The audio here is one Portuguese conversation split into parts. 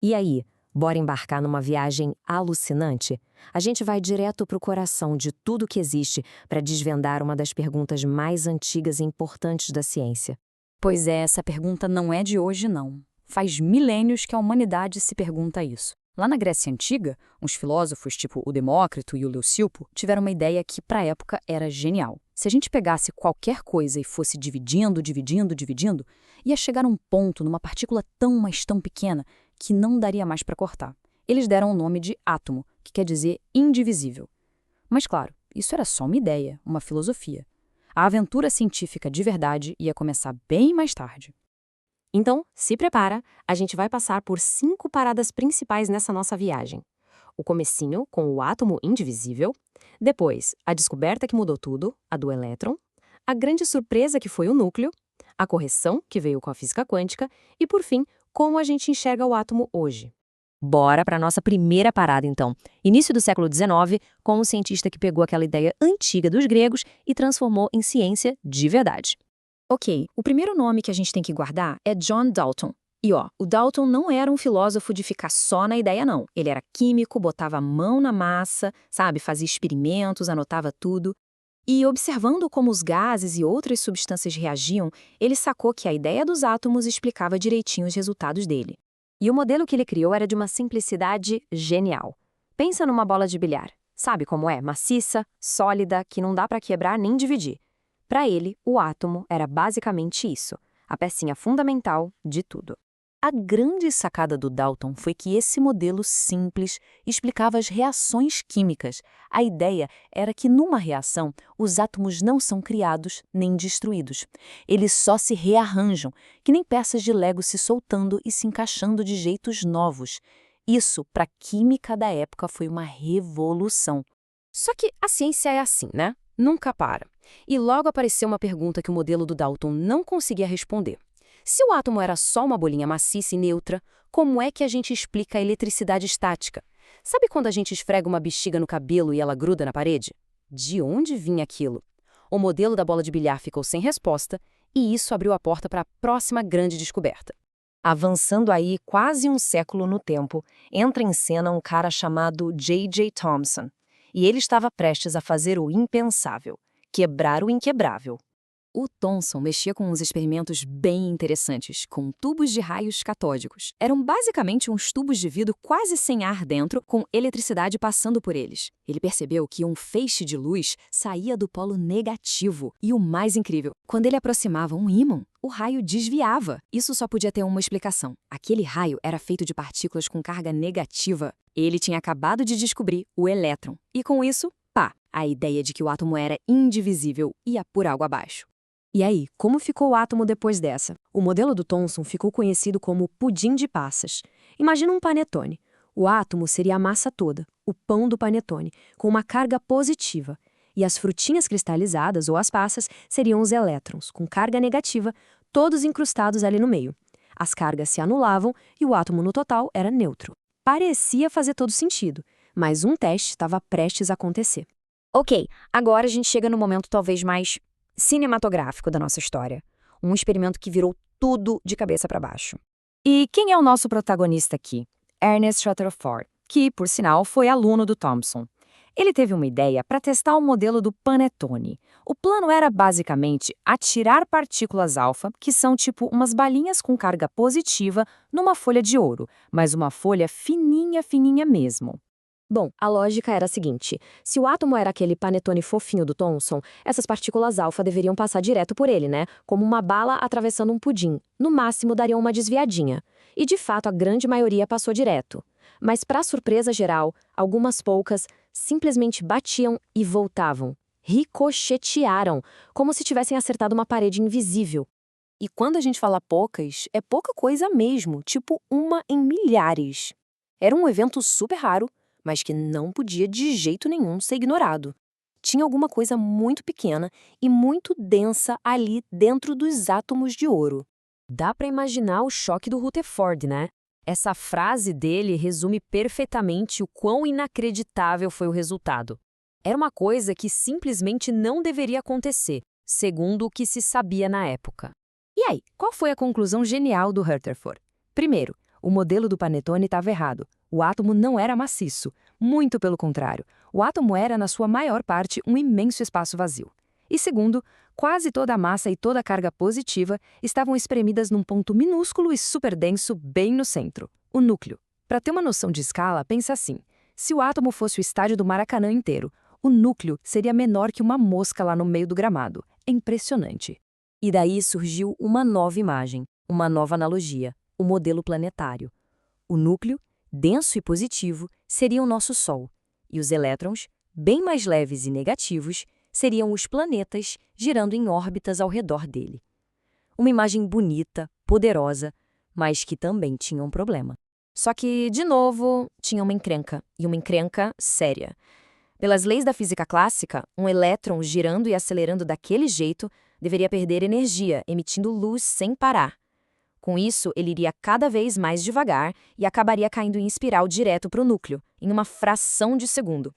E aí, bora embarcar numa viagem alucinante? A gente vai direto para o coração de tudo que existe para desvendar uma das perguntas mais antigas e importantes da ciência. Pois é, essa pergunta não é de hoje, não. Faz milênios que a humanidade se pergunta isso. Lá na Grécia Antiga, uns filósofos tipo o Demócrito e o Leucipo tiveram uma ideia que, para a época, era genial. Se a gente pegasse qualquer coisa e fosse dividindo, ia chegar a um ponto numa partícula tão, mas tão pequena que não daria mais para cortar. Eles deram o nome de átomo, que quer dizer indivisível. Mas claro, isso era só uma ideia, uma filosofia. A aventura científica de verdade ia começar bem mais tarde. Então, se prepara, a gente vai passar por 5 paradas principais nessa nossa viagem. O comecinho, com o átomo indivisível, depois, a descoberta que mudou tudo, a do elétron, a grande surpresa que foi o núcleo, a correção, que veio com a física quântica, e, por fim, como a gente enxerga o átomo hoje. Bora para a nossa primeira parada, então. Início do século XIX, com um cientista que pegou aquela ideia antiga dos gregos e transformou em ciência de verdade. Ok, o primeiro nome que a gente tem que guardar é John Dalton. E o Dalton não era um filósofo de ficar só na ideia, não. Ele era químico, botava a mão na massa, sabe, fazia experimentos, anotava tudo. E observando como os gases e outras substâncias reagiam, ele sacou que a ideia dos átomos explicava direitinho os resultados dele. E o modelo que ele criou era de uma simplicidade genial. Pensa numa bola de bilhar. Sabe como é? Maciça, sólida, que não dá para quebrar nem dividir. Para ele, o átomo era basicamente isso, a pecinha fundamental de tudo. A grande sacada do Dalton foi que esse modelo simples explicava as reações químicas. A ideia era que numa reação, os átomos não são criados nem destruídos. Eles só se rearranjam, que nem peças de Lego se soltando e se encaixando de jeitos novos. Isso, para a química da época, foi uma revolução. Só que a ciência é assim, né? Nunca para. E logo apareceu uma pergunta que o modelo do Dalton não conseguia responder. Se o átomo era só uma bolinha maciça e neutra, como é que a gente explica a eletricidade estática? Sabe quando a gente esfrega uma bexiga no cabelo e ela gruda na parede? De onde vinha aquilo? O modelo da bola de bilhar ficou sem resposta e isso abriu a porta para a próxima grande descoberta. Avançando aí quase um século no tempo, entra em cena um cara chamado J.J. Thomson. E ele estava prestes a fazer o impensável, quebrar o inquebrável. O Thomson mexia com uns experimentos bem interessantes, com tubos de raios catódicos. Eram basicamente uns tubos de vidro quase sem ar dentro, com eletricidade passando por eles. Ele percebeu que um feixe de luz saía do polo negativo. E o mais incrível, quando ele aproximava um ímã, o raio desviava. Isso só podia ter uma explicação. Aquele raio era feito de partículas com carga negativa. Ele tinha acabado de descobrir o elétron. E com isso, pá, a ideia de que o átomo era indivisível ia por água abaixo. E aí, como ficou o átomo depois dessa? O modelo do Thomson ficou conhecido como pudim de passas. Imagina um panetone. O átomo seria a massa toda, o pão do panetone, com uma carga positiva. E as frutinhas cristalizadas, ou as passas, seriam os elétrons, com carga negativa, todos incrustados ali no meio. As cargas se anulavam e o átomo no total era neutro. Parecia fazer todo sentido, mas um teste estava prestes a acontecer. Ok, agora a gente chega no momento talvez mais cinematográfico da nossa história. Um experimento que virou tudo de cabeça para baixo. E quem é o nosso protagonista aqui? Ernest Rutherford, que, por sinal, foi aluno do Thomson. Ele teve uma ideia para testar o modelo do panetone. O plano era basicamente atirar partículas alfa, que são tipo umas balinhas com carga positiva, numa folha de ouro, mas uma folha fininha, fininha mesmo. Bom, a lógica era a seguinte: se o átomo era aquele panetone fofinho do Thomson, essas partículas alfa deveriam passar direto por ele, né? Como uma bala atravessando um pudim. No máximo, dariam uma desviadinha. E, de fato, a grande maioria passou direto. Mas, para surpresa geral, algumas poucas simplesmente batiam e voltavam. Ricochetearam, como se tivessem acertado uma parede invisível. E quando a gente fala poucas, é pouca coisa mesmo, tipo uma em milhares. Era um evento super raro, mas que não podia de jeito nenhum ser ignorado. Tinha alguma coisa muito pequena e muito densa ali dentro dos átomos de ouro. Dá para imaginar o choque do Rutherford, né? Essa frase dele resume perfeitamente o quão inacreditável foi o resultado. Era uma coisa que simplesmente não deveria acontecer, segundo o que se sabia na época. E aí, qual foi a conclusão genial do Rutherford? Primeiro, O modelo do Panetone estava errado. O átomo não era maciço, muito pelo contrário. O átomo era, na sua maior parte, um imenso espaço vazio. E segundo, quase toda a massa e toda a carga positiva estavam espremidas num ponto minúsculo e superdenso bem no centro, o núcleo. Para ter uma noção de escala, pensa assim: se o átomo fosse o estádio do Maracanã inteiro, o núcleo seria menor que uma mosca lá no meio do gramado. É impressionante. E daí surgiu uma nova imagem, uma nova analogia, o modelo planetário. O núcleo, denso e positivo, seria o nosso Sol, e os elétrons, bem mais leves e negativos, seriam os planetas girando em órbitas ao redor dele. Uma imagem bonita, poderosa, mas que também tinha um problema. Só que, de novo, tinha uma encrenca, e uma encrenca séria. Pelas leis da física clássica, um elétron girando e acelerando daquele jeito deveria perder energia, emitindo luz sem parar. Com isso, ele iria cada vez mais devagar e acabaria caindo em espiral direto para o núcleo, em uma fração de segundo.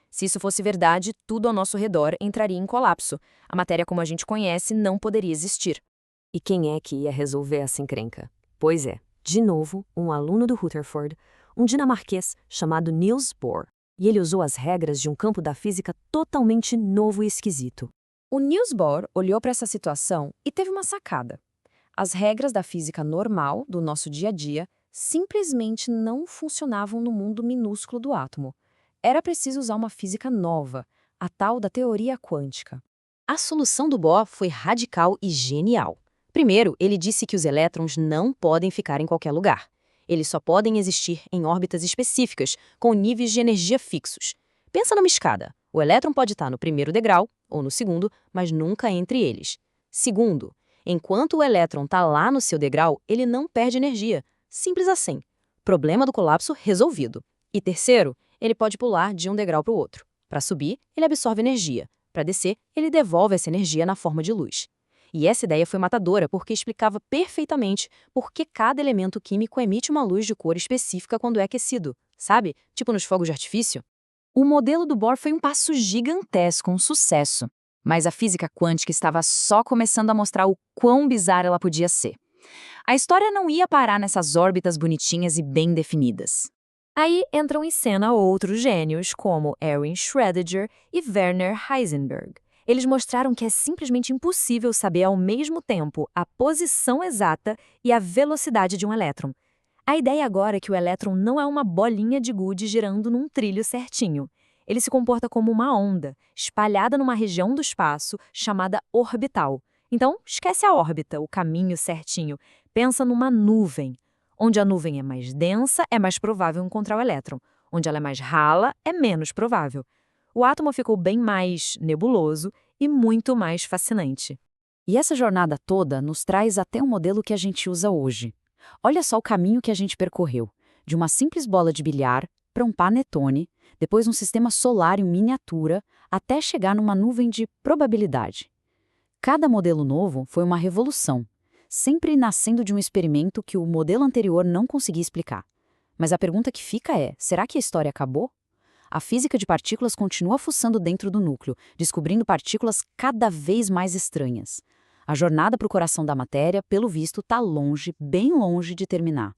Se isso fosse verdade, tudo ao nosso redor entraria em colapso. A matéria como a gente conhece não poderia existir. E quem é que ia resolver essa encrenca? Pois é, de novo, um aluno do Rutherford, um dinamarquês chamado Niels Bohr. E ele usou as regras de um campo da física totalmente novo e esquisito. O Niels Bohr olhou para essa situação e teve uma sacada. As regras da física normal, do nosso dia a dia, simplesmente não funcionavam no mundo minúsculo do átomo. Era preciso usar uma física nova, a tal da teoria quântica. A solução do Bohr foi radical e genial. Primeiro, ele disse que os elétrons não podem ficar em qualquer lugar. Eles só podem existir em órbitas específicas, com níveis de energia fixos. Pensa numa escada. O elétron pode estar no primeiro degrau, ou no segundo, mas nunca entre eles. Segundo, enquanto o elétron está lá no seu degrau, ele não perde energia. Simples assim. Problema do colapso resolvido. E terceiro, ele pode pular de um degrau para o outro. Para subir, ele absorve energia. Para descer, ele devolve essa energia na forma de luz. E essa ideia foi matadora porque explicava perfeitamente por que cada elemento químico emite uma luz de cor específica quando é aquecido, sabe? Tipo nos fogos de artifício. O modelo do Bohr foi um passo gigantesco, um sucesso. Mas a física quântica estava só começando a mostrar o quão bizarra ela podia ser. A história não ia parar nessas órbitas bonitinhas e bem definidas. Aí entram em cena outros gênios, como Erwin Schrödinger e Werner Heisenberg. Eles mostraram que é simplesmente impossível saber ao mesmo tempo a posição exata e a velocidade de um elétron. A ideia agora é que o elétron não é uma bolinha de gude girando num trilho certinho. Ele se comporta como uma onda, espalhada numa região do espaço chamada orbital. Então, esquece a órbita, o caminho certinho. Pensa numa nuvem. Onde a nuvem é mais densa, é mais provável encontrar o elétron. Onde ela é mais rala, é menos provável. O átomo ficou bem mais nebuloso e muito mais fascinante. E essa jornada toda nos traz até um modelo que a gente usa hoje. Olha só o caminho que a gente percorreu. De uma simples bola de bilhar para um panetone, depois um sistema solar em miniatura, até chegar numa nuvem de probabilidade. Cada modelo novo foi uma revolução, sempre nascendo de um experimento que o modelo anterior não conseguia explicar. Mas a pergunta que fica é, será que a história acabou? A física de partículas continua fuçando dentro do núcleo, descobrindo partículas cada vez mais estranhas. A jornada para o coração da matéria, pelo visto, está longe, bem longe de terminar.